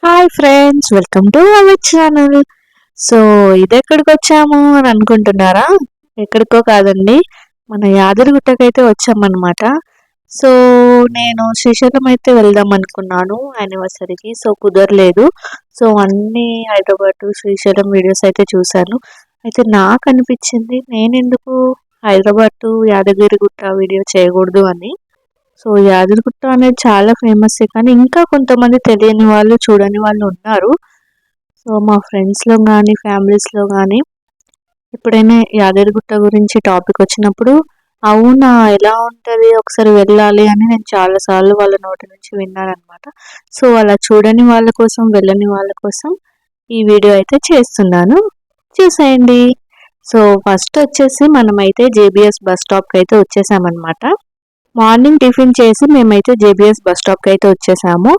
Hi friends, welcome to our channel. So ఇదెక్కడికి వచ్చాము అని అనుకుంటున్నారా? ఎక్కడికో కాదండి, మన యాదగిరిగుట్టకైతే వచ్చామన్నమాట. సో నేను శ్రీశైలం అయితే వెళ్దాం అనుకున్నాను యానివర్సరీకి. సో కుదరలేదు. సో అన్ని హైదరాబాద్ టు శ్రీశైలం వీడియోస్ అయితే చూశాను. అయితే నాకు అనిపించింది, నేనెందుకు హైదరాబాద్ టు యాదగిరిగుట్ట వీడియో చేయకూడదు అని. సో యాదగిరిగుట్ట అనేది చాలా ఫేమస్, కానీ ఇంకా కొంతమంది తెలియని వాళ్ళు చూడని వాళ్ళు ఉన్నారు. సో మా ఫ్రెండ్స్లో కానీ ఫ్యామిలీస్లో కానీ ఎప్పుడైనా యాదగిరిగుట్ట గురించి టాపిక్ వచ్చినప్పుడు, అవునా ఎలా ఉంటుంది ఒకసారి వెళ్ళాలి అని నేను చాలాసార్లు వాళ్ళ నోటి నుంచి విన్నాను అనమాట. సో అలా చూడని వాళ్ళ కోసం, వెళ్ళని వాళ్ళ కోసం ఈ వీడియో అయితే చేస్తున్నాను, చూసేయండి. సో ఫస్ట్ వచ్చేసి మనమైతే జేబీఎస్ బస్ స్టాప్కి అయితే వచ్చేసామన్నమాట. మార్నింగ్ టిఫిన్ చేసి మేమైతే జేబీఎస్ బస్ స్టాప్కి అయితే వచ్చేసాము.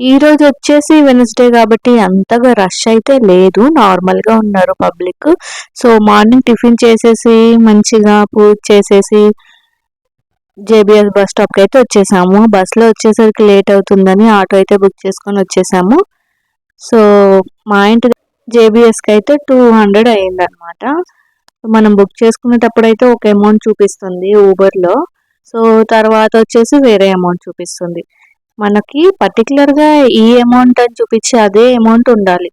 ఈ రోజు వచ్చేసి వెనస్డే కాబట్టి అంతగా రష్ అయితే లేదు, నార్మల్గా ఉన్నారు పబ్లిక్. సో మార్నింగ్ టిఫిన్ చేసేసి మంచిగా పూజ చేసేసి జేబీఎస్ బస్ స్టాప్కి అయితే వచ్చేసాము. బస్సులో వచ్చేసరికి లేట్ అవుతుందని ఆటో అయితే బుక్ చేసుకొని వచ్చేసాము. సో మా ఇంటి జేబీఎస్కి అయితే 200 అయ్యిందనమాట. మనం బుక్ చేసుకునేటప్పుడు అయితే ఒక అమౌంట్ చూపిస్తుంది ఊబర్లో. సో తర్వాత వచ్చేసి వేరే అమౌంట్ చూపిస్తుంది. మనకి పర్టికులర్గా ఈ అమౌంట్ అని చూపించి అదే అమౌంట్ ఉండాలి.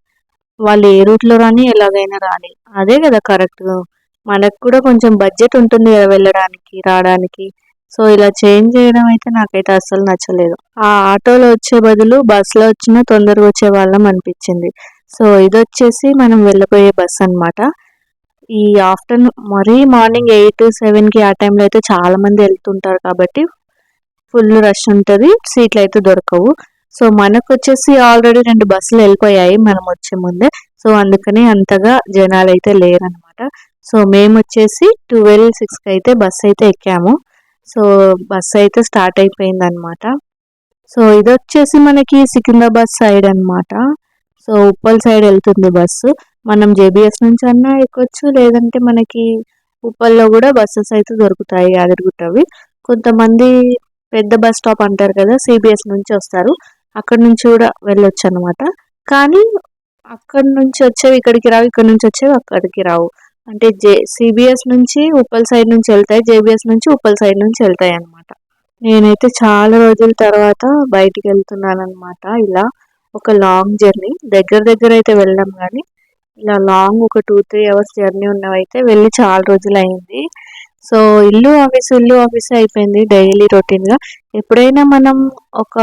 వాళ్ళు ఏ రూట్లో రాని ఎలాగైనా రాని, అదే కదా కరెక్ట్. మనకు కూడా కొంచెం బడ్జెట్ ఉంటుంది కదా వెళ్ళడానికి రావడానికి. సో ఇలా చేంజ్ చేయడం అయితే నాకైతే అస్సలు నచ్చలేదు. ఆ ఆటోలో వచ్చే బదులు బస్సులో వచ్చినా తొందరగా వచ్చే వాళ్ళం అనిపించింది. సో ఇది వచ్చేసి మనం వెళ్ళబోయే బస్ అనమాట. ఈ ఆఫ్టర్నూన్ మరీ మార్నింగ్ 8-7కి ఆ టైంలో అయితే చాలా మంది వెళ్తుంటారు కాబట్టి ఫుల్ రష్ ఉంటుంది, సీట్లు అయితే దొరకవు. సో మనకు వచ్చేసి ఆల్రెడీ 2 బస్సులు వెళ్ళిపోయాయి మనం వచ్చే ముందే. సో అందుకని అంతగా జనాలు అయితే లేరనమాట. సో మేము వచ్చేసి 12:06కి అయితే బస్సు అయితే ఎక్కాము. సో బస్సు అయితే స్టార్ట్ అయిపోయింది అనమాట. సో ఇది వచ్చేసి మనకి సికింద్రాబాద్ సైడ్ అనమాట. సో ఉప్పల్ సైడ్ వెళ్తుంది బస్సు. మనం జేబీఎస్ నుంచి అన్నా ఎక్కొచ్చు, లేదంటే మనకి ఉప్పల్లో కూడా బస్సెస్ అయితే దొరుకుతాయి యాదగిరిగుట్టవి. కొంతమంది పెద్ద బస్ స్టాప్ అంటారు కదా, సిబిఎస్ నుంచి వస్తారు, అక్కడ నుంచి కూడా వెళ్ళొచ్చు అనమాట. కానీ అక్కడ నుంచి వచ్చేవి ఇక్కడికి రావు, ఇక్కడ నుంచి వచ్చేవి అక్కడికి రావు. అంటే సిబిఎస్ నుంచి ఉప్పల్ సైడ్ నుంచి వెళ్తాయి, జేబీఎస్ నుంచి ఉప్పల్ సైడ్ నుంచి వెళ్తాయి అనమాట. నేనైతే చాలా రోజుల తర్వాత బయటికి వెళ్తున్నాను అనమాట. ఇలా ఒక లాంగ్ జర్నీ, దగ్గర దగ్గర అయితే వెళ్ళాం కానీ ఇలా లాంగ్ ఒక 2-3 అవర్స్ జర్నీ ఉన్నవైతే వెళ్ళి చాలా రోజులు అయింది. సో ఇల్లు ఆఫీస్ అయిపోయింది డైలీ రొటీన్గా. ఎప్పుడైనా మనం ఒక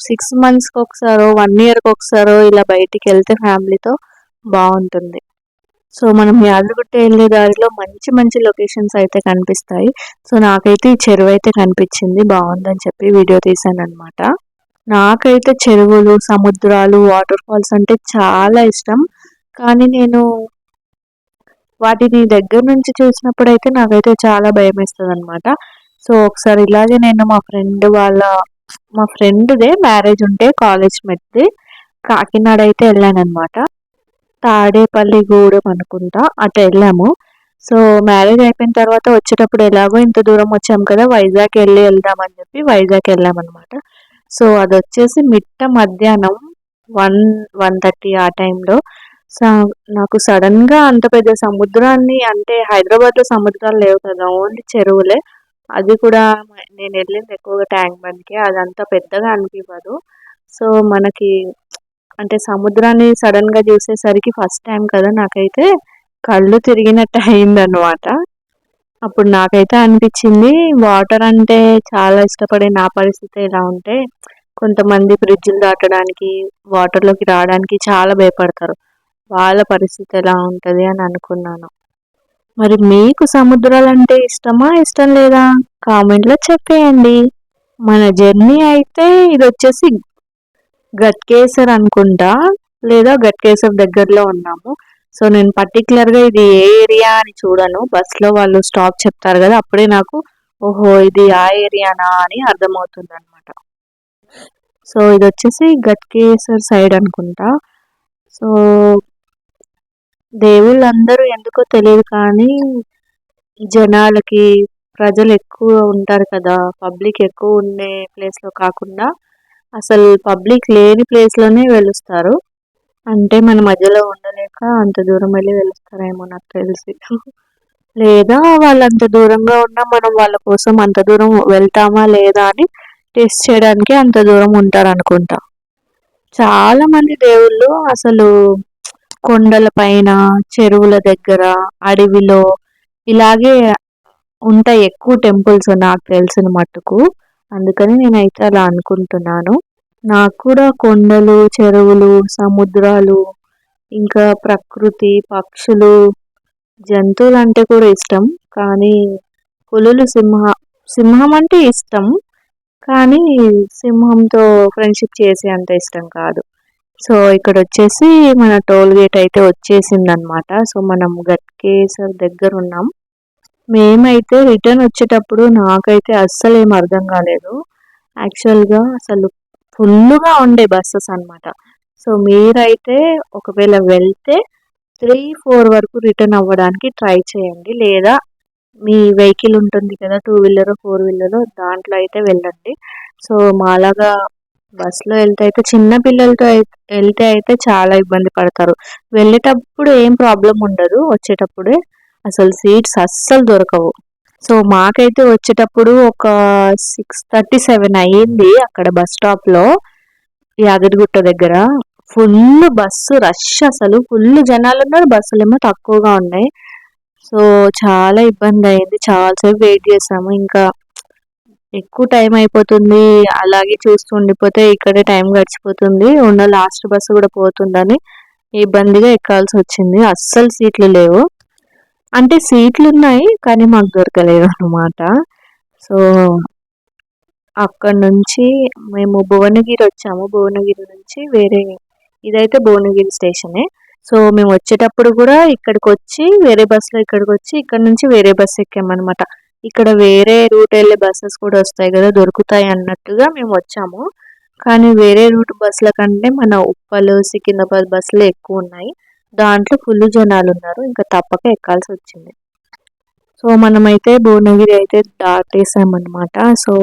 6 మంత్స్కి ఒకసారో 1 ఇయర్కి ఒకసారో ఇలా బయటికి వెళ్తే ఫ్యామిలీతో బాగుంటుంది. సో మనం యాదగిరిగుట్ట వెళ్ళే దారిలో మంచి మంచి లొకేషన్స్ అయితే కనిపిస్తాయి. సో నాకైతే ఈ చెరువు అయితే కనిపించింది, బాగుందని చెప్పి వీడియో తీసాను అనమాట. నాకైతే చెరువులు, సముద్రాలు, వాటర్ ఫాల్స్ అంటే చాలా ఇష్టం. కానీ నేను వాటిని దగ్గర నుంచి చూసినప్పుడు అయితే నాకైతే చాలా భయం వేస్తుంది అనమాట. సో ఒకసారి ఇలాగే నేను మా ఫ్రెండ్దే మ్యారేజ్ ఉంటే కాలేజ్ మెట్ది కాకినాడ అయితే వెళ్ళాను అనమాట. తాడేపల్లి గూడెం అనుకుంటా అటు వెళ్ళాము. సో మ్యారేజ్ అయిపోయిన తర్వాత వచ్చేటప్పుడు ఎలాగో ఇంత దూరం వచ్చాము కదా, వైజాగ్ వెళ్దామని చెప్పి వైజాగ్ వెళ్ళామన్నమాట. సో అది వచ్చేసి మిట్ట మధ్యాహ్నం 1-1:30 ఆ టైంలో. సో నాకు సడన్గా అంత పెద్ద సముద్రాన్ని, అంటే హైదరాబాద్లో సముద్రాలు లేవు కదా, ఓన్లీ చెరువులే. అది కూడా నేను వెళ్ళింది ఎక్కువగా ట్యాంక్ బండ్కి, అదంతా పెద్దగా అనిపించదు. సో మనకి అంటే సముద్రాన్ని సడన్గా చూసేసరికి ఫస్ట్ టైం కదా, నాకైతే కళ్ళు తిరిగినట్టు అయిందనమాట. అప్పుడు నాకైతే అనిపించింది, వాటర్ అంటే చాలా ఇష్టపడే నా పరిస్థితి ఎలా ఉంటే, కొంతమంది బ్రిడ్జిలు దాటడానికి, వాటర్లోకి రావడానికి చాలా భయపడతారు, వాళ్ళ పరిస్థితి ఎలా ఉంటుంది అని అనుకున్నాను. మరి మీకు సముద్రాలు అంటే ఇష్టమా, ఇష్టం లేదా? కామెంట్లో చెప్పేయండి. మన జర్నీ అయితే ఇది వచ్చేసి గట్కేసర్ అనుకుంటా, లేదా గట్కేసర్ దగ్గరలో ఉన్నాము. సో నేను పర్టికులర్గా ఇది ఏ ఏరియా అని చూడను, బస్లో వాళ్ళు స్టాప్ చెప్తారు కదా, అప్పుడే నాకు ఓహో ఇది ఆ ఏరియానా అని అర్థమవుతుంది అనమాట. సో ఇది వచ్చేసి గట్కేసర్ సైడ్ అనుకుంటా. సో దేవుళ్ళందరూ ఎందుకో తెలియదు కానీ జనాలకి, ప్రజలు ఎక్కువ ఉంటారు కదా, పబ్లిక్ ఎక్కువ ఉండే ప్లేస్లో కాకుండా అసలు పబ్లిక్ లేని ప్లేస్లోనే వెలుస్తారు. అంటే మన మధ్యలో ఉండలేక అంత దూరం వెళ్ళి వెలుస్తారేమో నాకు తెలిసి. లేదా వాళ్ళంత దూరంగా ఉన్నా మనం వాళ్ళ కోసం అంత దూరం వెళ్తామా లేదా అని టెస్ట్ చేయడానికి అంత దూరం ఉంటారనుకుంటా. చాలా మంది దేవుళ్ళు అసలు కొండల పైన, చెరువుల దగ్గర, అడవిలో ఇలాగే ఉంటాయి ఎక్కువ టెంపుల్స్ నాకు తెలిసిన మట్టుకు. అందుకని నేనైతే అలా అనుకుంటున్నాను. నాకు కూడా కొండలు, చెరువులు, సముద్రాలు, ఇంకా ప్రకృతి, పక్షులు, జంతువులంటే కూడా ఇష్టం. కానీ పులులు, సింహం అంటే ఇష్టం. కానీ సింహంతో ఫ్రెండ్షిప్ చేసే అంత ఇష్టం కాదు. సో ఇక్కడ వచ్చేసి మన టోల్ గేట్ అయితే వచ్చేసిందనమాట. సో మనం గట్కేసర్ దగ్గర ఉన్నాం. మేమైతే రిటర్న్ వచ్చేటప్పుడు నాకైతే అస్సలు ఏం అర్థం కాలేదు. యాక్చువల్గా అసలు ఫుల్గా ఉండే బస్సెస్ అనమాట. సో మీరైతే ఒకవేళ వెళ్తే 3-4 వరకు రిటర్న్ అవ్వడానికి ట్రై చేయండి. లేదా మీ వెహికల్ ఉంటుంది కదా, 2 వీలర్ 4 వీలర్, దాంట్లో అయితే వెళ్ళండి. సో మాలాగా బస్సులో వెళ్తే అయితే చిన్న పిల్లలతో వెళ్తే అయితే చాలా ఇబ్బంది పడతారు. వెళ్ళేటప్పుడు ఏం ప్రాబ్లం ఉండదు, వచ్చేటప్పుడే అసలు సీట్స్ అస్సలు దొరకవు. సో మాకైతే వచ్చేటప్పుడు ఒక 6:37 అయ్యింది అక్కడ బస్ స్టాప్లో, యాదగిరిగుట్ట దగ్గర. ఫుల్ బస్సు రష్, అసలు ఫుల్ జనాలు ఉన్నారు, బస్సులేమో తక్కువగా ఉన్నాయి. సో చాలా ఇబ్బంది అయింది, చాలాసేపు వెయిట్ చేసాము. ఇంకా ఎక్కువ టైం అయిపోతుంది, అలాగే చూస్తూ ఉండిపోతే ఇక్కడే టైం గడిచిపోతుంది, ఉన్న లాస్ట్ బస్సు కూడా పోతుందని ఇబ్బందిగా ఎక్కాల్సి వచ్చింది. అస్సలు సీట్లు లేవు. అంటే సీట్లు ఉన్నాయి కానీ మాకు దొరకలేదు అనమాట. సో అక్కడ నుంచి మేము భువనగిరి వచ్చాము. భువనగిరి నుంచి వేరే, ఇదైతే భువనగిరి స్టేషనే. సో మేము వచ్చేటప్పుడు కూడా ఇక్కడికి వచ్చి వేరే బస్సులో ఇక్కడికి వచ్చి ఇక్కడ నుంచి వేరే బస్సు ఎక్కామన్నమాట. ఇక్కడ వేరే రూట్ వెళ్ళే బస్సెస్ కూడా వస్తాయి కదా, దొరుకుతాయి అన్నట్టుగా మేము వచ్చాము. కానీ వేరే రూట్ బస్సుల కంటే మన ఉప్పల్, సికింద్రాబాద్ బస్సులు ఎక్కువ ఉన్నాయి. దాంట్లో ఫుల్ జనాలు ఉన్నారు, ఇంకా తప్పక ఎక్కాల్సి వచ్చింది. సో మనమైతే భువనగిరి అయితే దాటేసామన్నమాట. సో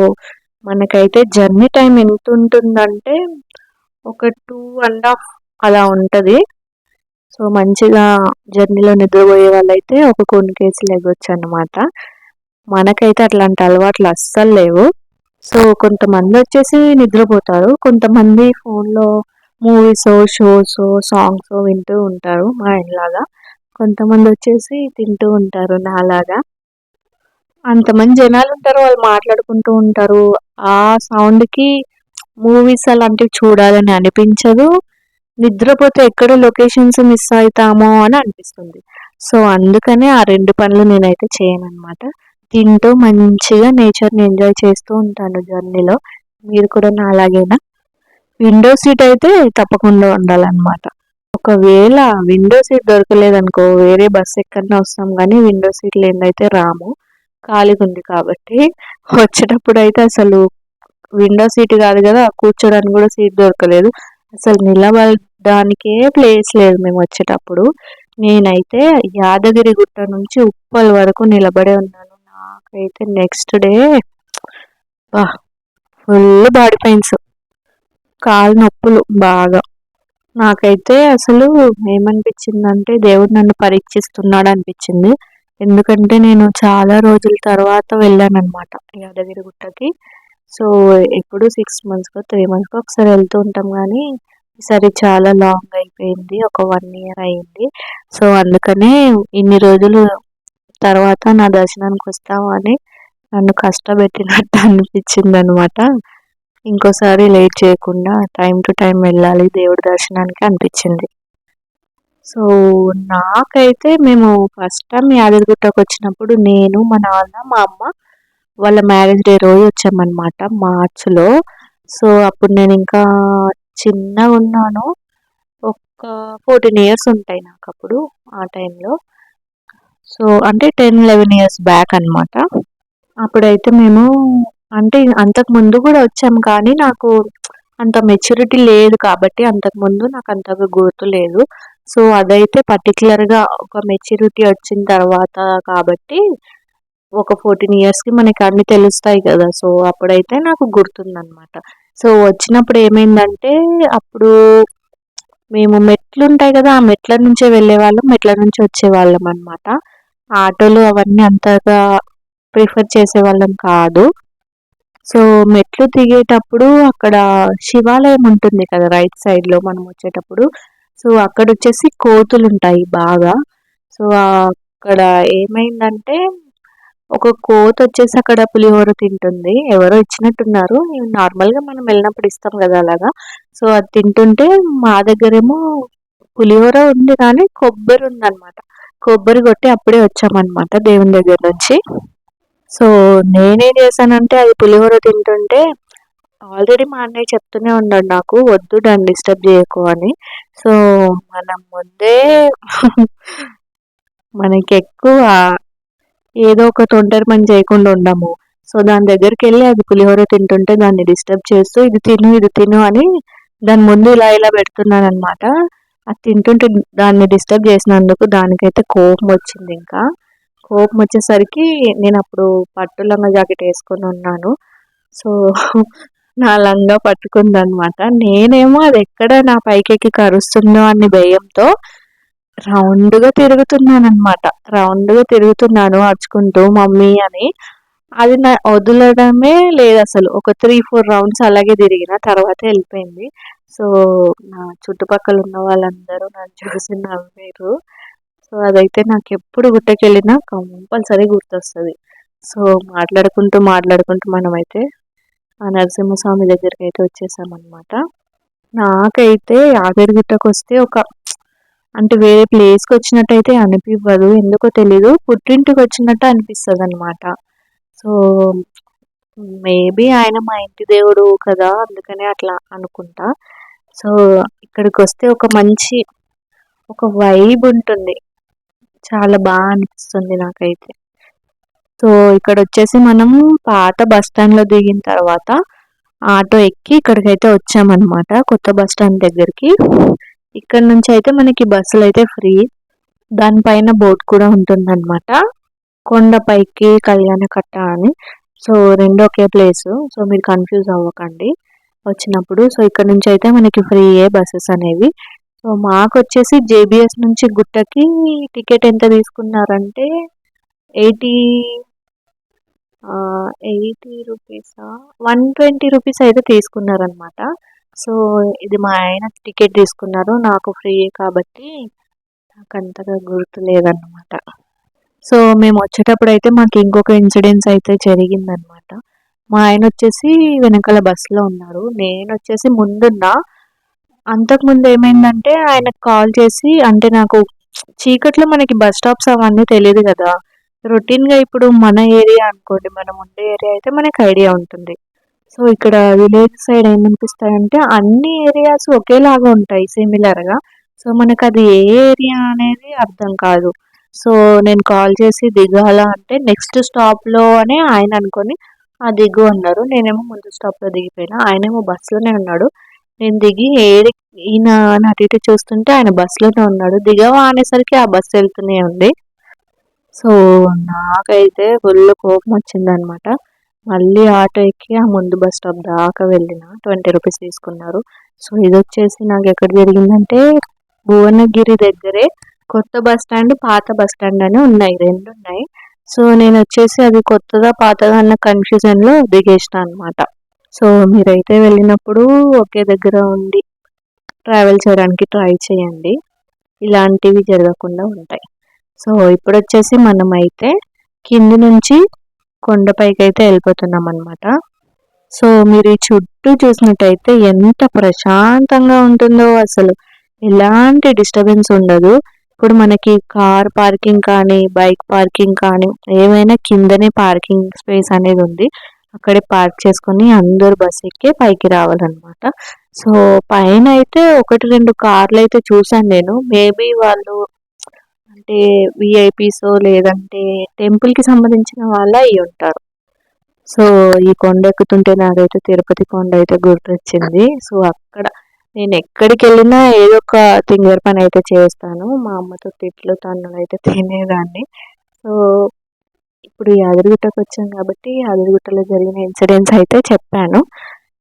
మనకైతే జర్నీ టైం ఎంత ఉంటుందంటే ఒక 2.5 అలా ఉంటుంది. సో మంచిగా జర్నీలో నిద్రపోయే వాళ్ళైతే ఒక కొన్నికేసి లెగొచ్చు అన్నమాట. మనకైతే అట్లాంటి అలవాట్లు అస్సలు లేవు. సో కొంతమంది వచ్చేసి నిద్రపోతారు, కొంతమంది ఫోన్లో మూవీస్, షోస్, సాంగ్స్ వింటూ ఉంటారు మా ఆయనలాగా. కొంతమంది వచ్చేసి తింటూ ఉంటారు నాలాగా. అంతమంది జనాలు ఉంటారు, వాళ్ళు మాట్లాడుకుంటూ ఉంటారు. ఆ సౌండ్కి మూవీస్ అలాంటివి చూడాలని అనిపించదు. నిద్రపోతే ఎక్కడ లొకేషన్స్ మిస్ అవుతామో అని అనిపిస్తుంది. సో అందుకనే ఆ 2 పనులు నేనైతే చేయను అనమాట. తింటూ మంచిగా నేచర్ని ఎంజాయ్ చేస్తూ ఉంటాను జర్నీలో. మీరు కూడా నా అలాగేనా? విండో సీట్ అయితే తప్పకుండా ఉండాలన్నమాట. ఒకవేళ విండో సీట్ దొరకలేదనుకో వేరే బస్ ఎక్కడన్నా వస్తాం, కానీ విండో సీట్ లేదైతే రాము, ఖాళీగా ఉంది కాబట్టి. వచ్చేటప్పుడు అయితే అసలు విండో సీట్ కాదు కదా, కూర్చోడానికి కూడా సీట్ దొరకలేదు. అసలు నిలబడడానికే ప్లేస్ లేదు మేము వచ్చేటప్పుడు. నేనైతే యాదగిరిగుట్ట నుంచి ఉప్పల్ వరకు నిలబడే ఉన్నాను. నాకైతే next day full body pains, కాలు నొప్పులు బాగా. నాకైతే అసలు ఏమనిపించిందంటే దేవుడు నన్ను పరీక్షిస్తున్నాడు అనిపించింది. ఎందుకంటే నేను చాలా రోజుల తర్వాత వెళ్ళాను అనమాట యాదగిరిగుట్టకి. సో ఎప్పుడు 6 మంత్స్కో 3 మంత్స్కో ఒకసారి వెళ్తూ ఉంటాం, కానీ ఈసారి చాలా లాంగ్ అయిపోయింది, ఒక 1 ఇయర్ అయింది. సో అందుకనే ఇన్ని రోజులు తర్వాత నా దర్శనానికి వస్తావు అని నన్ను కష్టపెట్టినట్టు అనిపించింది అనమాట. ఇంకోసారి లేట్ చేయకుండా టైం టు టైం వెళ్ళాలి దేవుడి దర్శనానికి అనిపించింది. సో నాకైతే మేము ఫస్ట్ టైం యాదగిరిగుట్టకు వచ్చినప్పుడు నేను, మా నాన్న, మా అమ్మ వాళ్ళ మ్యారేజ్ డే రోజు వచ్చామన్నమాట, మార్చ్లో. సో అప్పుడు నేను ఇంకా చిన్నగా ఉన్నాను, ఒక 14 ఇయర్స్ ఉంటాయి నాకు అప్పుడు ఆ టైంలో. సో అంటే 10-11 ఇయర్స్ బ్యాక్ అనమాట. అప్పుడైతే మేము, అంటే అంతకు ముందు కూడా వచ్చాము కానీ నాకు అంత మెచ్యూరిటీ లేదు కాబట్టి అంతకుముందు నాకు అంతగా గుర్తు లేదు. సో అదైతే పర్టికులర్గా ఒక మెచ్యూరిటీ వచ్చిన తర్వాత కాబట్టి ఒక 14 ఇయర్స్కి మనకి అన్నీ తెలుస్తాయి కదా. సో అప్పుడైతే నాకు గుర్తుందనమాట. సో వచ్చినప్పుడు ఏమైందంటే అప్పుడు మేము మెట్లు ఉంటాయి కదా, ఆ మెట్ల నుంచే వెళ్ళేవాళ్ళం, మెట్ల నుంచి వచ్చేవాళ్ళం అనమాట. ఆటోలు అవన్నీ అంతగా ప్రిఫర్ చేసేవాళ్ళం కాదు. సో మెట్లు దిగేటప్పుడు అక్కడ శివాలయం ఉంటుంది కదా రైట్ సైడ్లో మనం వచ్చేటప్పుడు. సో అక్కడ వచ్చేసి కోతులు ఉంటాయి బాగా. సో అక్కడ ఏమైందంటే ఒక కోత వచ్చేసి అక్కడ పులిహోర తింటుంది. ఎవరో ఇచ్చినట్టున్నారు, నార్మల్గా మనం వెళ్ళినప్పుడు ఇస్తాం కదా అలాగా. సో అది తింటుంటే మా దగ్గరేమో పులిహోర ఉంది కానీ కొబ్బరి ఉందన్నమాట. కొబ్బరి కొట్టి అప్పుడే వచ్చామన్నమాట దేవుని దగ్గర నుంచి. సో నేనేం చేశానంటే అది పులిహోర తింటుంటే ఆల్రెడీ మా అన్నయ్య చెప్తూనే ఉన్నాడు నాకు, వద్దు దాన్ని డిస్టర్బ్ చేయకు అని. సో మనం ముందే మనకి ఎక్కువ ఏదో ఒక తొందర పని చేయకుండా ఉండము. సో దాని దగ్గరికి వెళ్ళి అది పులిహోర తింటుంటే దాన్ని డిస్టర్బ్ చేస్తూ ఇది తిను ఇది తిను అని దాని ముందు ఇలా ఇలా పెడుతున్నాను అనమాట. అది తింటుంటే దాన్ని డిస్టర్బ్ చేసినందుకు దానికైతే కోపం వచ్చింది. ఇంకా కోపం వచ్చేసరికి నేను అప్పుడు పట్టు లంగా జాకెట్ వేసుకొని ఉన్నాను. సో నా లంగా పట్టుకుందనమాట. నేనేమో అది ఎక్కడ నా పైకెక్కి కరుస్తుందో అని భయంతో రౌండ్గా తిరుగుతున్నానమాట. రౌండ్గా తిరుగుతున్నాను అరుచుకుంటూ మమ్మీ అని. అది నా వదలడమే లేదు అసలు. ఒక 3-4 రౌండ్స్ అలాగే తిరిగిన తర్వాత వెళ్ళిపోయింది. సో నా చుట్టుపక్కల ఉన్న వాళ్ళందరూ నన్ను చూసి నవ్వారు. సో అదైతే నాకు ఎప్పుడు గుర్తుకెళ్ళినా కంపల్సరీ గుర్తొస్తుంది. సో మాట్లాడుకుంటూ మాట్లాడుకుంటూ మనమైతే ఆ నరసింహస్వామి దగ్గరికి అయితే వచ్చేసామన్నమాట. నాకైతే యాదగిరిగుట్టకు వస్తే ఒక అంటే వేరే ప్లేస్కి వచ్చినట్టయితే అనిపివ్వదు, ఎందుకో తెలీదు, పుట్టింటికి వచ్చినట్టు అనిపిస్తుంది అనమాట. సో మేబీ ఆయన మా ఇంటి దేవుడు కదా అందుకనే అట్లా అనుకుంటా. సో ఇక్కడికి వస్తే ఒక మంచి ఒక వైబ్ ఉంటుంది, చాలా బాగా అనిపిస్తుంది నాకైతే. సో ఇక్కడ వచ్చేసి మనము పాత బస్ స్టాండ్లో దిగిన తర్వాత ఆటో ఎక్కి ఇక్కడికైతే వచ్చామన్నమాట, కొత్త బస్ స్టాండ్ దగ్గరికి. ఇక్కడ నుంచి అయితే మనకి బస్సులు అయితే ఫ్రీ. దానిపైన బోర్డు కూడా ఉంటుందన్నమాట, కొండపైకి కళ్యాణకట్ట అని. సో రెండు ఒకే ప్లేసు, సో మీరు కన్ఫ్యూజ్ అవ్వకండి వచ్చినప్పుడు. సో ఇక్కడ నుంచి అయితే మనకి ఫ్రీయే బస్సెస్ అనేవి. సో మాకు వచ్చేసి జేబిఎస్ నుంచి గుట్టకి టికెట్ ఎంత తీసుకున్నారంటే 80 రూపీసా 120 రూపీస్ అయితే తీసుకున్నారనమాట. సో ఇది మా ఆయన టికెట్ తీసుకున్నారు, నాకు ఫ్రీ కాబట్టి నాకు అంతగా గుర్తు లేదన్నమాట. సో మేము వచ్చేటప్పుడు అయితే మాకు ఇంకొక ఇన్సిడెన్స్ అయితే జరిగిందనమాట. మా ఆయన వచ్చేసి వెనకాల బస్సులో ఉన్నారు, నేను వచ్చేసి ముందున్నా. అంతకుముందు ఏమైందంటే ఆయనకు కాల్ చేసి, అంటే నాకు చీకట్లో మనకి బస్ స్టాప్స్ అవన్నీ తెలియదు కదా. రొటీన్గా ఇప్పుడు మన ఏరియా అనుకోండి, మనం ఉండే ఏరియా అయితే మనకి ఐడియా ఉంటుంది. సో ఇక్కడ విలేజ్ సైడ్ ఏమనిపిస్తాయంటే అన్ని ఏరియాస్ ఒకేలాగా ఉంటాయి సిమిలర్గా. సో మనకు అది ఏ ఏరియా అనేది అర్థం కాదు. సో నేను కాల్ చేసి దిగాల అంటే నెక్స్ట్ స్టాప్లో అని ఆయన అనుకొని ఆ దిగు అన్నారు. నేనేమో ముందు స్టాప్లో దిగిపోయినా, ఆయనేమో బస్సులోనే ఉన్నాడు. నేను దిగి ఈయన అటు ఇటు చూస్తుంటే ఆయన బస్సులోనే ఉన్నాడు. దిగవా అనేసరికి ఆ బస్సు వెళ్తూనే ఉంది. సో నాకైతే ఫుల్ కోపం వచ్చిందనమాట. మళ్ళీ ఆటో ఎక్కి ఆ ముందు బస్ స్టాప్ దాకా వెళ్ళిన, 20 రూపీస్ తీసుకున్నారు. సో ఇది వచ్చేసి నాకు ఎక్కడ జరిగిందంటే భువనగిరి దగ్గరే. కొత్త బస్ స్టాండ్ పాత బస్ స్టాండ్ అని ఉన్నాయి, రెండు ఉన్నాయి. సో నేను వచ్చేసి అది కొత్తదా పాతదా అన్న కన్ఫ్యూజన్లో దిగేసిన అనమాట. సో మీరైతే వెళ్ళినప్పుడు ఒకే దగ్గర ఉండి ట్రావెల్ చేయడానికి ట్రై చేయండి, ఇలాంటివి జరగకుండా ఉంటాయి. సో ఇప్పుడు వచ్చేసి మనమైతే కింది నుంచి కొండపైకి అయితే వెళ్ళిపోతున్నాం అనమాట. సో మీరు ఈ చుట్టూ చూసినట్టయితే ఎంత ప్రశాంతంగా ఉంటుందో, అసలు ఎలాంటి డిస్టర్బెన్స్ ఉండదు. ఇప్పుడు మనకి కార్ పార్కింగ్ కానీ బైక్ పార్కింగ్ కానీ ఏమైనా కిందనే పార్కింగ్ స్పేస్ అనేది ఉంది, అక్కడే పార్క్ చేసుకొని అందరు బస్ ఎక్కి పైకి రావాలన్నమాట. సో పైన అయితే 1-2 కార్లు అయితే చూసాను నేను, మేబీ వాళ్ళు అంటే విఐపీసో లేదంటే టెంపుల్కి సంబంధించిన వాళ్ళ అయి ఉంటారు. సో ఈ కొండ ఎక్కుతుంటే నాకైతే తిరుపతి కొండ అయితే గుర్తొచ్చింది. సో అక్కడ నేను ఎక్కడికి వెళ్ళినా ఏదో ఒక తింగర్ పని అయితే చేస్తాను, మా అమ్మతో తిట్లు తన్నులు అయితే తినేదాన్ని. సో ఇప్పుడు యాదగిరిగుట్టకు వచ్చాను కాబట్టి యాదగిరిగుట్టలో జరిగిన ఇన్సిడెంట్స్ అయితే చెప్పాను.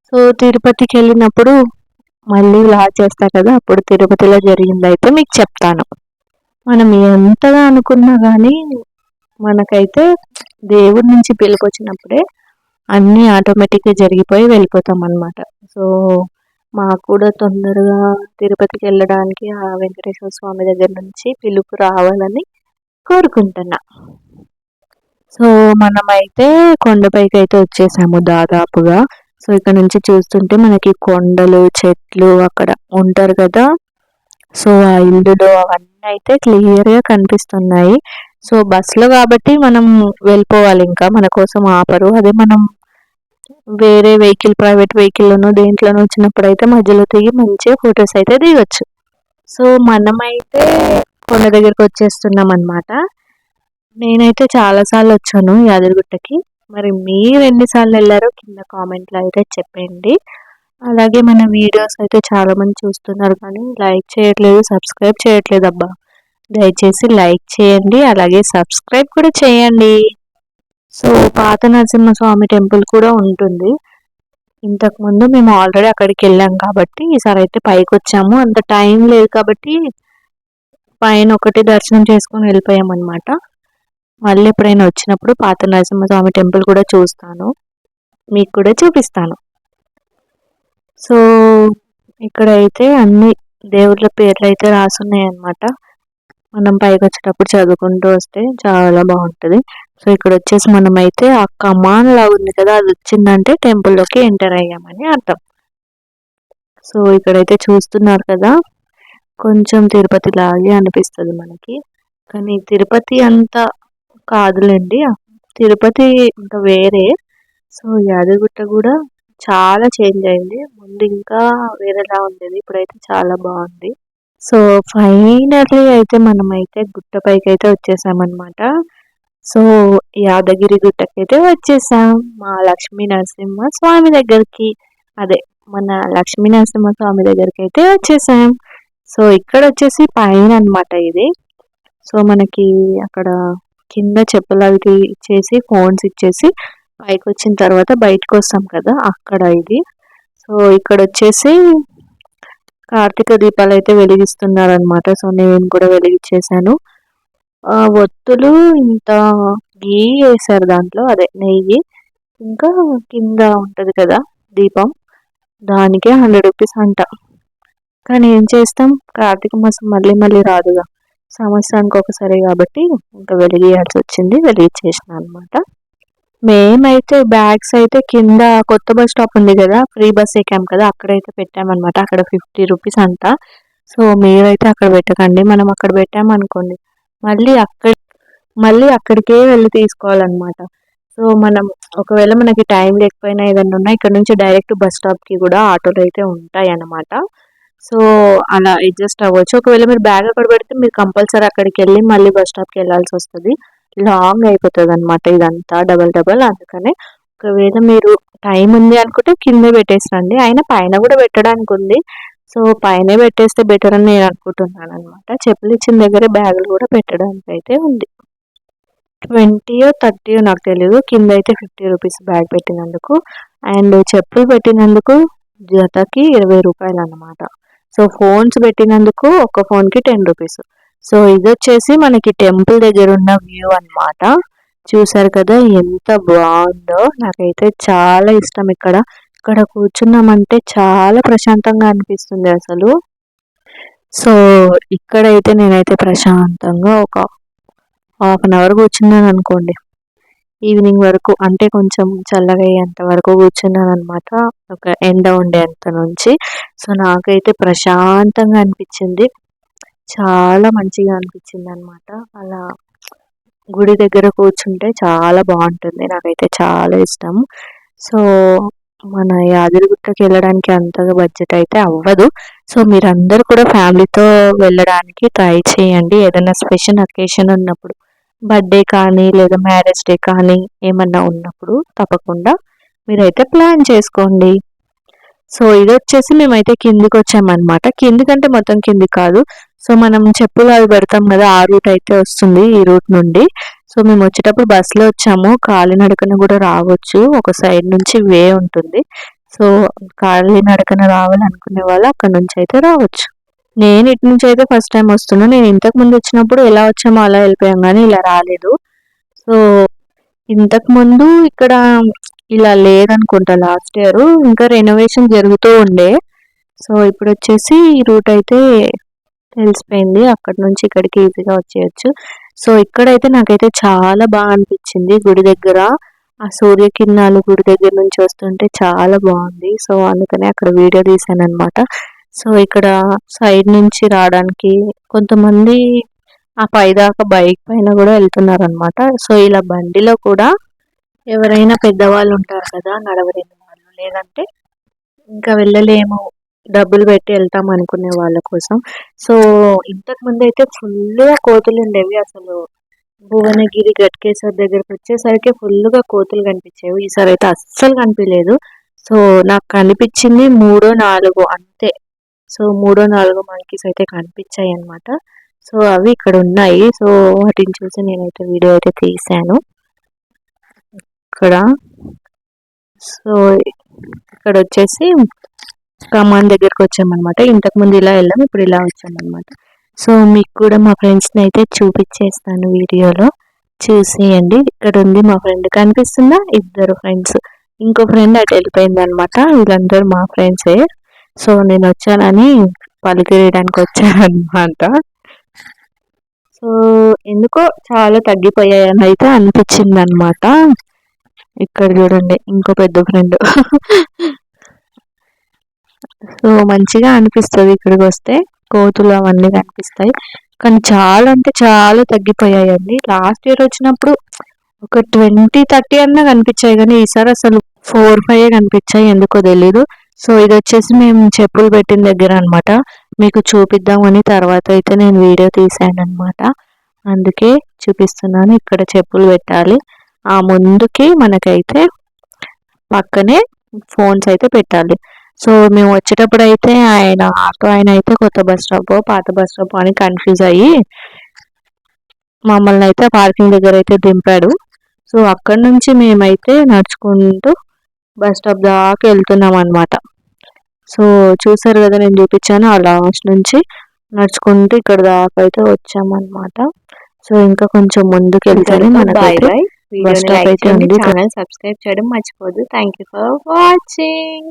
సో తిరుపతికి వెళ్ళినప్పుడు మళ్ళీ లాగ్ చేస్తా కదా, అప్పుడు తిరుపతిలో జరిగిందైతే మీకు చెప్తాను. మనం ఎంతగా అనుకున్నా కానీ మనకైతే దేవుడి నుంచి పిలుపొచ్చినప్పుడే అన్నీ ఆటోమేటిక్గా జరిగిపోయి వెళ్ళిపోతాం అన్నమాట. సో మాకు కూడా తొందరగా తిరుపతికి వెళ్ళడానికి ఆ వెంకటేశ్వర స్వామి దగ్గర నుంచి పిలుపు రావాలని కోరుకుంటున్నా. సో మనమైతే కొండపైకి అయితే వచ్చేసాము దాదాపుగా. సో ఇక్కడ నుంచి చూస్తుంటే మనకి కొండలు, చెట్లు అక్కడ ఉంటారు కదా, సో ఆ ఇల్లులు అవన్నీ అయితే క్లియర్గా కనిపిస్తున్నాయి. సో బస్సులో కాబట్టి మనం వెళ్ళిపోవాలి, ఇంకా మన కోసం ఆపరు. అదే మనం వేరే వెహికల్, ప్రైవేట్ వెహికల్లోనో దేంట్లోనో వచ్చినప్పుడు అయితే మధ్యలో దిగి మంచిగా ఫొటోస్ అయితే దిగొచ్చు. సో మనమైతే కొండ దగ్గరికి వచ్చేస్తున్నాం అనమాట. నేనైతే చాలాసార్లు వచ్చాను యాదగిరిగుట్టకి. మరి మీరు ఎన్నిసార్లు వెళ్ళారో కింద కామెంట్లో అయితే చెప్పండి. అలాగే మన వీడియోస్ అయితే చాలామంది చూస్తున్నారు కానీ లైక్ చేయట్లేదు, సబ్స్క్రైబ్ చేయట్లేదు అబ్బా. దయచేసి లైక్ చేయండి, అలాగే సబ్స్క్రైబ్ కూడా చేయండి. సో పాత నరసింహస్వామి టెంపుల్ కూడా ఉంటుంది. ఇంతకుముందు మేము ఆల్రెడీ అక్కడికి వెళ్ళాం కాబట్టి ఈసారి అయితే పైకి వచ్చాము. అంత టైం లేదు కాబట్టి పైన ఒకటి దర్శనం చేసుకొని వెళ్ళిపోయామన్నమాట. మళ్ళీ ఎప్పుడైనా వచ్చినప్పుడు పాత నరసింహస్వామి టెంపుల్ కూడా చూస్తాను, మీకు కూడా చూపిస్తాను. సో ఇక్కడైతే అన్ని దేవుళ్ళ పేర్లు అయితే రాసున్నాయి అన్నమాట. మనం పైకి వచ్చేటప్పుడు చదువుకుంటూ వస్తే చాలా బాగుంటుంది. సో ఇక్కడ వచ్చేసి మనమైతే ఆ కమాన్ లా ఉంది కదా, అది వచ్చిందంటే టెంపుల్లోకి ఎంటర్ అయ్యామని అర్థం. సో ఇక్కడైతే చూస్తున్నారు కదా, కొంచెం తిరుపతి లాగే అనిపిస్తుంది మనకి, కానీ తిరుపతి అంత కాదులేండి. తిరుపతి ఇంకా వేరే. సో యాదగిరిగుట్ట కూడా చాలా చేంజ్ అయింది. ముందు ఇంకా వేరేలా ఉండేది, ఇప్పుడైతే చాలా బాగుంది. సో ఫైనల్లీ అయితే మనమైతే గుట్టపైకి అయితే వచ్చేసామన్నమాట. సో యాదగిరి గుట్టకైతే వచ్చేసాం మా లక్ష్మీ నరసింహ స్వామి దగ్గరికి. అదే మన లక్ష్మీ నరసింహ స్వామి దగ్గరికి అయితే వచ్చేసాం. సో ఇక్కడ వచ్చేసి పైన అన్నమాట ఇది. సో మనకి అక్కడ కింద చెప్పులు అవి ఇచ్చేసి, ఫోన్స్ ఇచ్చేసి పైకి వచ్చిన తర్వాత బయటకు వస్తాం కదా, అక్కడ ఇది. సో ఇక్కడ వచ్చేసి కార్తీక దీపాలు అయితే వెలిగిస్తున్నారు అనమాట. సో నేను కూడా వెలిగించేసాను. ఒత్తులు ఇంత గీ వేసారు దాంట్లో, అదే నెయ్యి. ఇంకా కింద ఉంటది కదా దీపం, దానికే 100 రూపీస్ అంట. కానీ ఏం చేస్తాం, కార్తీక మాసం మళ్ళీ మళ్ళీ రాదుగా, సంవత్సరానికి ఒకసారి కాబట్టి ఇంకా వెలిగియాల్సి వచ్చింది, వెలిగించేసిన అనమాట. మేమైతే బ్యాగ్స్ అయితే కింద కొత్త బస్ స్టాప్ ఉంది కదా, ఫ్రీ బస్ ఎక్కాం కదా, అక్కడైతే పెట్టామన్నమాట. అక్కడ 50 రూపీస్ అంట. సో మీరైతే అక్కడ పెట్టకండి, మనం అక్కడ పెట్టామనుకోండి మళ్ళీ అక్కడికే వెళ్ళి తీసుకోవాలన్నమాట. సో మనం ఒకవేళ మనకి టైం లేకపోయినా ఏదైనా ఉన్నా ఇక్కడ నుంచి డైరెక్ట్ బస్ స్టాప్కి కూడా ఆటోలు అయితే ఉంటాయి అన్నమాట. సో అలా అడ్జస్ట్ అవ్వచ్చు. ఒకవేళ మీరు బ్యాగ్ అక్కడ పెడితే మీరు కంపల్సరీ అక్కడికి వెళ్ళి మళ్ళీ బస్ స్టాప్కి వెళ్ళాల్సి వస్తుంది, లాంగ్ అయిపోతుంది అనమాట ఇదంతా డబల్. అందుకనే ఒకవేళ మీరు టైం ఉంది అనుకుంటే కింద పెట్టేసండి. అయినా పైన కూడా పెట్టడానికి ఉంది, సో పైన పెట్టేస్తే బెటర్ అని నేను అనుకుంటున్నాను అనమాట. చెప్పులు ఇచ్చిన దగ్గర బ్యాగులు కూడా పెట్టడానికి అయితే ఉంది. 20 30 నాకు తెలియదు. కింద అయితే 50 రూపీస్ బ్యాగ్ పెట్టినందుకు, అండ్ చెప్పులు పెట్టినందుకు జతకి 20 రూపాయలు అన్నమాట. సో ఫోన్స్ పెట్టినందుకు ఒక ఫోన్కి 10 రూపీస్. సో ఇది వచ్చేసి మనకి టెంపుల్ దగ్గర ఉన్న వ్యూ అన్నమాట. చూసారు కదా ఎంత బాగుందో, నాకైతే చాలా ఇష్టం. ఇక్కడ కూర్చున్నామంటే చాలా ప్రశాంతంగా అనిపిస్తుంది అసలు. సో ఇక్కడైతే నేనైతే ప్రశాంతంగా ఒక 1/2 అవర్ కూర్చున్నాను అనుకోండి, ఈవినింగ్ వరకు, అంటే కొంచెం చల్లగా అయ్యేంత వరకు కూర్చున్నాను అనమాట, ఒక ఎండ ఉండేంత నుంచి. సో నాకైతే ప్రశాంతంగా అనిపించింది, చాలా మంచిగా అనిపించింది అనమాట. అలా గుడి దగ్గర కూర్చుంటే చాలా బాగుంటుంది, నాకైతే చాలా ఇష్టం. సో మన యాదగిరిగుట్టకి వెళ్ళడానికి అంతగా బడ్జెట్ అయితే అవ్వదు. సో మీరందరూ కూడా ఫ్యామిలీతో వెళ్ళడానికి ట్రై చేయండి. ఏదైనా స్పెషల్ అకేషన్ ఉన్నప్పుడు, బర్త్డే కానీ లేదా మ్యారేజ్ డే కానీ ఏమన్నా ఉన్నప్పుడు తప్పకుండా మీరైతే ప్లాన్ చేసుకోండి. సో ఇది వచ్చేసి మేమైతే కిందికి వచ్చామన్నమాట. కిందికంటే మొత్తం కిందికి కాదు, సో మనం చెప్పులు అవి పెడతాం కదా, ఆ రూట్ అయితే వస్తుంది, ఈ రూట్ నుండి. సో మేము వచ్చేటప్పుడు బస్సులో వచ్చాము, కాలినడకన కూడా రావచ్చు, ఒక సైడ్ నుంచి వే ఉంటుంది. సో ఖాళీ నడకన రావాలనుకునే వాళ్ళు అక్కడ నుంచి అయితే రావచ్చు. నేను ఇటు నుంచి అయితే ఫస్ట్ టైం వస్తున్నా. నేను ఇంతకు ముందు వచ్చినప్పుడు ఎలా వచ్చామో అలా వెళ్ళిపోయాం కానీ ఇలా రాలేదు. సో ఇంతకు ముందు ఇక్కడ ఇలా లేదనుకుంటా లాస్ట్ ఇయర్, ఇంకా రెనోవేషన్ జరుగుతూ ఉండే. సో ఇప్పుడు వచ్చేసి ఈ రూట్ అయితే తెలిసిపోయింది, అక్కడ నుంచి ఇక్కడికి ఈజీగా వచ్చేయచ్చు. సో ఇక్కడైతే నాకైతే చాలా బాగా అనిపించింది. గుడి దగ్గర ఆ సూర్యకిరణాలు గుడి దగ్గర నుంచి వస్తుంటే చాలా బాగుంది. సో అందుకనే అక్కడ వీడియో తీసాను అనమాట. సో ఇక్కడ సైడ్ నుంచి రావడానికి కొంతమంది ఆ పైదాకా బైక్ పైన కూడా వెళ్తున్నారు అనమాట. సో ఇలా బండిలో కూడా ఎవరైనా పెద్దవాళ్ళు ఉంటారు కదా, నడవలేని వాళ్ళు, లేదంటే ఇంకా వెళ్ళలేము డబ్బులు పెట్టి వెళ్తాం అనుకునే వాళ్ళ కోసం. సో ఇంతకు ముందు అయితే ఫుల్గా కోతులు ఉండేవి. అసలు భువనగిరి గట్కేసర్ దగ్గరకు వచ్చేసరికి ఫుల్గా కోతులు కనిపించేవి. ఈసారి అయితే అస్సలు కనిపించలేదు. సో నాకు కనిపించింది 3-4 అంతే. సో 3-4 మంకీస్ అయితే కనిపించాయి అనమాట. సో అవి ఇక్కడ ఉన్నాయి. సో వాటిని చూసి నేనైతే వీడియో అయితే తీసాను ఇక్కడ. సో ఇక్కడ వచ్చేసి కమాన్ దగ్గరకు వచ్చామన్నమాట. ఇంతకుముందు ఇలా వెళ్ళాం, ఇప్పుడు ఇలా వచ్చామన్నమాట. సో మీకు కూడా మా ఫ్రెండ్స్ని అయితే చూపించేస్తాను వీడియోలో, చూసేయండి. ఇక్కడ ఉంది మా ఫ్రెండ్, కనిపిస్తుందా? 2 ఫ్రెండ్స్, ఇంకో ఫ్రెండ్ అటు వెళ్ళిపోయింది అనమాట. వీళ్ళందరూ మా ఫ్రెండ్సే. సో నేను వచ్చానని పలికిరేయడానికి వచ్చానమాట. సో ఎందుకో చాలా తగ్గిపోయాయని అయితే అనిపించింది అనమాట. ఇక్కడ చూడండి ఇంకో పెద్ద ఫ్రెండ్. సో మంచిగా అనిపిస్తుంది ఇక్కడికి వస్తే, కోతులు అవన్నీ కనిపిస్తాయి. కానీ చాలా అంటే చాలా తగ్గిపోయాయండి. లాస్ట్ ఇయర్ వచ్చినప్పుడు ఒక 20-30 అన్నా కనిపించాయి, కానీ ఈసారి అసలు 4-5 కనిపించాయి, ఎందుకో తెలీదు. సో ఇది వచ్చేసి మేము చెప్పులు పెట్టిన దగ్గర అనమాట. మీకు చూపిద్దామని తర్వాత అయితే నేను వీడియో తీసాను అనమాట, అందుకే చూపిస్తున్నాను. ఇక్కడ చెప్పులు పెట్టాలి, ఆ ముందుకి మనకైతే పక్కనే ఫోన్స్ అయితే పెట్టాలి. సో మేము వచ్చేటప్పుడు అయితే ఆటో ఆయన అయితే కొత్త బస్ స్టాప్ పాత బస్ స్టాప్ అని కన్ఫ్యూజ్ అయ్యి మమ్మల్ని అయితే పార్కింగ్ దగ్గర అయితే దింపాడు. సో అక్కడ నుంచి మేమైతే నడుచుకుంటూ బస్ స్టాప్ దాకా వెళ్తున్నాం అనమాట. సో చూసారు కదా, నేను చూపించాను ఆ లాస్ట్ నుంచి నడుచుకుంటూ ఇక్కడ దాకా అయితే వచ్చామన్నమాట. సో ఇంకా కొంచెం ముందుకు వెళ్తానే మనకైతే బస్ స్టాప్ అయితే ఉంది. ఛానల్ సబ్స్క్రైబ్ చేయడం మర్చిపోదు. Thank you for watching.